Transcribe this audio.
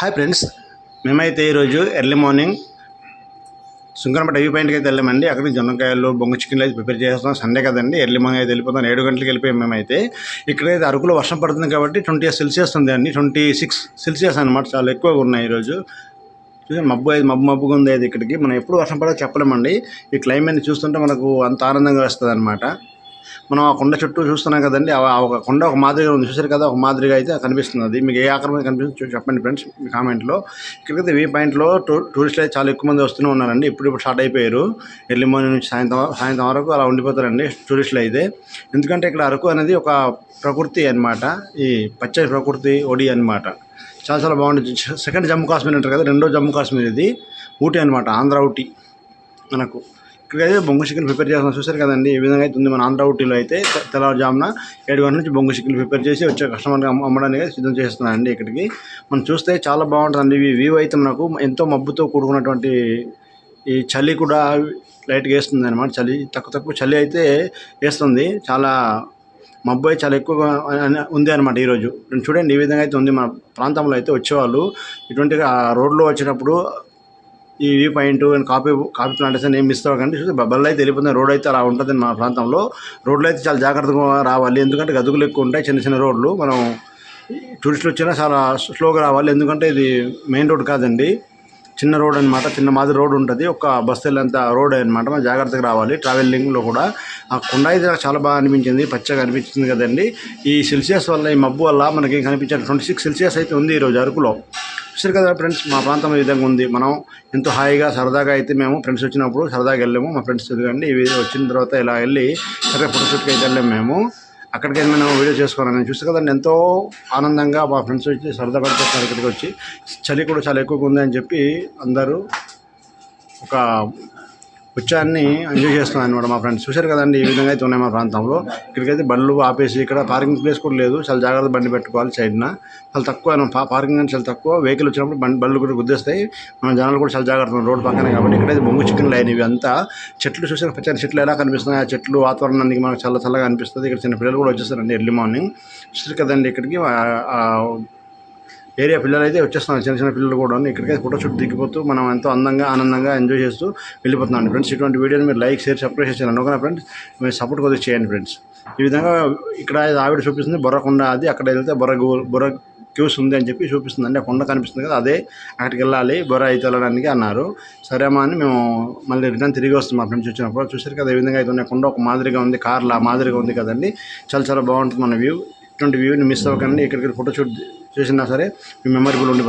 Hi friends, మేమైతే ఈరోజు early morning Sunkarapeta view పాయింట్కి అయితే వెళ్ళామండి. అక్కడ జొన్నకాయలు బొంగు చికెన్లు అయితే ప్రిపేర్ చేస్తాం. సండే కదండి, ఎర్లీ మార్నింగ్ అయితే వెళ్ళిపోతాం. 7 గంటలకు వెళ్ళిపోయాం మేమైతే. ఇక్కడైతే అరకులో వర్షం పడుతుంది కాబట్టి 28 సెల్సియస్ ఉంది అండి, 26 సెల్సియస్ అనమాట. చాలా ఎక్కువగా ఉన్నాయి ఈరోజు. మబ్బుగా ఉంది. అది ఇక్కడికి మనం ఎప్పుడు వర్షం పడదో చెప్పలేమండి. ఈ క్లైమేట్ చూస్తుంటే మనకు అంత ఆనందంగా వస్తుంది అనమాట. మనం ఆ కొండ చుట్టూ చూస్తున్నాం కదండి, ఒక కొండ ఒక మాదిరిగా ఉంది, చూసారు కదా, ఒక మాదిరిగా అయితే కనిపిస్తుంది. అది మీకు ఏ ఆకారం కనిపిస్తుంది చెప్పండి ఫ్రెండ్స్ మీ కామెంట్లో. ఇక్కడికైతే వ్యూ పాయింట్లో టూరిస్టులు అయితే చాలా ఎక్కువ మంది వస్తూనే ఉన్నారండి. ఇప్పుడు స్టార్ట్ అయిపోయారు. ఎర్లీ మార్నింగ్ నుంచి సాయంత్రం వరకు అలా ఉండిపోతారండి టూరిస్టులు అయితే. ఎందుకంటే ఇక్కడ అరకు అనేది ఒక ప్రకృతి అనమాట, ఈ పచ్చని ప్రకృతి ఒడి అనమాట. చాలా చాలా బాగుంటుంది. సెకండ్ జమ్మూ కాశ్మీర్ అంటారు కదా, రెండో జమ్మూ కాశ్మీర్ ఇది ఊటీ అనమాట, ఆంధ్ర ఊటీ. మనకు ఇక్కడైతే బొంగు చికెన్ ప్రిపేర్ చేస్తున్నాం, చూసారు కదండి. ఈ విధంగా అయితే ఉంది. మన ఆంధ్ర ఊటీలో అయితే తెల్లవారుజామున 7 గంటల నుంచి బొంగు చికెన్ ప్రిపేర్ చేసి వచ్చే కస్టమర్కి అమ్మడానికి సిద్ధం చేస్తున్నారండి. ఇక్కడికి మనం చూస్తే చాలా బాగుంటుందండి. ఈ వ్యూ అయితే మనకు ఎంతో మబ్బుతో కూడుకున్నటువంటి ఈ చలి కూడా లైట్గా వేస్తుంది అనమాట. చలి తక్కువ చలి అయితే వేస్తుంది. చాలా మబ్బు అయితే చాలా ఎక్కువగా ఉంది అనమాట ఈరోజు. చూడండి ఈ విధంగా అయితే ఉంది. మన ప్రాంతంలో అయితే వచ్చేవాళ్ళు ఇటువంటి రోడ్లో వచ్చినప్పుడు ఈ view point and coffee plantation ఏం మిస్ అవ్వకండి. చూస్తే బళ్ళు అయితే వెళ్ళిపోతుంది. రోడ్ అయితే అలా ఉంటుంది మన ప్రాంతంలో. రోడ్లు అయితే చాలా జాగ్రత్తగా రావాలి, ఎందుకంటే గతుకులు ఎక్కువ ఉంటాయి. చిన్న చిన్న రోడ్లు. మనం టూరిస్టులు వచ్చినా చాలా స్లోగా రావాలి, ఎందుకంటే ఇది మెయిన్ రోడ్ కాదండి, చిన్న రోడ్ అనమాట. చిన్న మాదిరి రోడ్ ఉంటుంది, ఒక బస్సు వెళ్ళేంత రోడ్ అనమాట. మనం జాగ్రత్తగా రావాలి ట్రావెలింగ్లో కూడా. ఆ కొండ అయితే నాకు చాలా బాగా అనిపించింది, పచ్చగా అనిపించింది కదండి. ఈ సెల్సియస్ వల్ల, ఈ మబ్బు వల్ల మనకి కనిపించాలి 26 సెల్సియస్ అయితే ఉంది ఈరోజు అరకులో. చూసారు కదా ఫ్రెండ్స్, మా ప్రాంతం ఈ విధంగా ఉంది. మనం ఎంతో హాయిగా సరదాగా అయితే మేము ఫ్రెండ్స్ వచ్చినప్పుడు సరదాగా వెళ్ళాము. మా ఫ్రెండ్స్ ఎదుగుండి ఇవి వచ్చిన తర్వాత ఇలా వెళ్ళి సరే ఫోటోషూట్కి అయితే వెళ్ళాము మేము. అక్కడికి మేము వీడియో చేసుకోవాలని నేను చూస్తే కదండి, ఎంతో ఆనందంగా మా ఫ్రెండ్స్ వచ్చి సరదా పడిపోతున్నారు. ఇక్కడికి వచ్చి చలి కూడా చాలా ఎక్కువగా ఉంది అని చెప్పి అందరూ ఒక ఉత్సాహాన్ని ఎంజాయ్ చేస్తున్నాను అనమాట మా ఫ్రెండ్స్. చూశారు కదండి, ఈ విధంగా అయితే ఉన్నాయి మా ప్రాంతంలో. ఇక్కడికైతే బండ్లు ఆపేసి, ఇక్కడ పార్కింగ్ ప్లేస్ కూడా లేదు, చాలా జాగ్రత్త బండి పెట్టుకోవాలి సైడ్న. చాలా తక్కువ పార్కింగ్ అని చాలా తక్కువ. వెహికల్ వచ్చినప్పుడు బళ్ళు కూడా గుద్దేస్తాయి. మన జనాలు కూడా చాలా జాగ్రత్త రోడ్డు పక్కనే కాబట్టి. ఇక్కడైతే బొంగు చికెన్ లైన్ ఇవి అంతా చెట్లు. చూసారు పచ్చని చెట్లు ఎలా కనిపిస్తున్నాయి. ఆ చెట్లు వాతావరణానికి మనకు చాలా చల్లగా అనిపిస్తుంది. ఇక్కడ చిన్న పిల్లలు కూడా వచ్చేస్తారండి ఎర్లీ మార్నింగ్. చూసారు కదండి, ఇక్కడికి ఏరియా పిల్లలు అయితే వచ్చేస్తున్నాం, చిన్న చిన్న పిల్లలు కూడా. ఇక్కడికైతే ఫోటోషూట్ దిగిపోతూ మనం ఎంతో ఆనందంగా ఎంజాయ్ చేస్తూ వెళ్ళిపోతున్నాం ఫ్రెండ్స్. ఇటువంటి వీడియోని మీరు లైక్ షేర్ సబ్స్క్రైబ్ చేయాలి ఓకేనా ఫ్రెండ్స్. మీరు సపోర్ట్ కొద్దిగా చేయండి ఫ్రెండ్స్. ఈ విధంగా ఇక్కడ ఆవిడ చూపిస్తుంది బొర్రకొండ, అది అక్కడ వెళ్తే బొర్ర క్యూస్ ఉంది అని చెప్పి చూపిస్తుంది అండి. ఆ కొండ కనిపిస్తుంది కదా, అదే అక్కడికి వెళ్ళాలి బొర్ర అయితే వెళ్ళడానికి అన్నారు. సరేమా అని మేము మళ్ళీ రిటర్న్ తిరిగి వస్తాం మా ఫ్రెండ్స్ వచ్చినప్పుడు. చూసారు కదా, ఈ విధంగా అయితే ఉన్నాయి. కొండ ఒక మాదిరిగా ఉంది, కార్లా మాదిరిగా ఉంది కదండి. చాలా చాలా బాగుంటుంది మన వ్యూ. ఇటువంటి వ్యూని మిస్ అవ్వకండి. ఇక్కడికి ఫోటోషూట్ చేసినా సరే మీ మెమరబుల్ ఉండి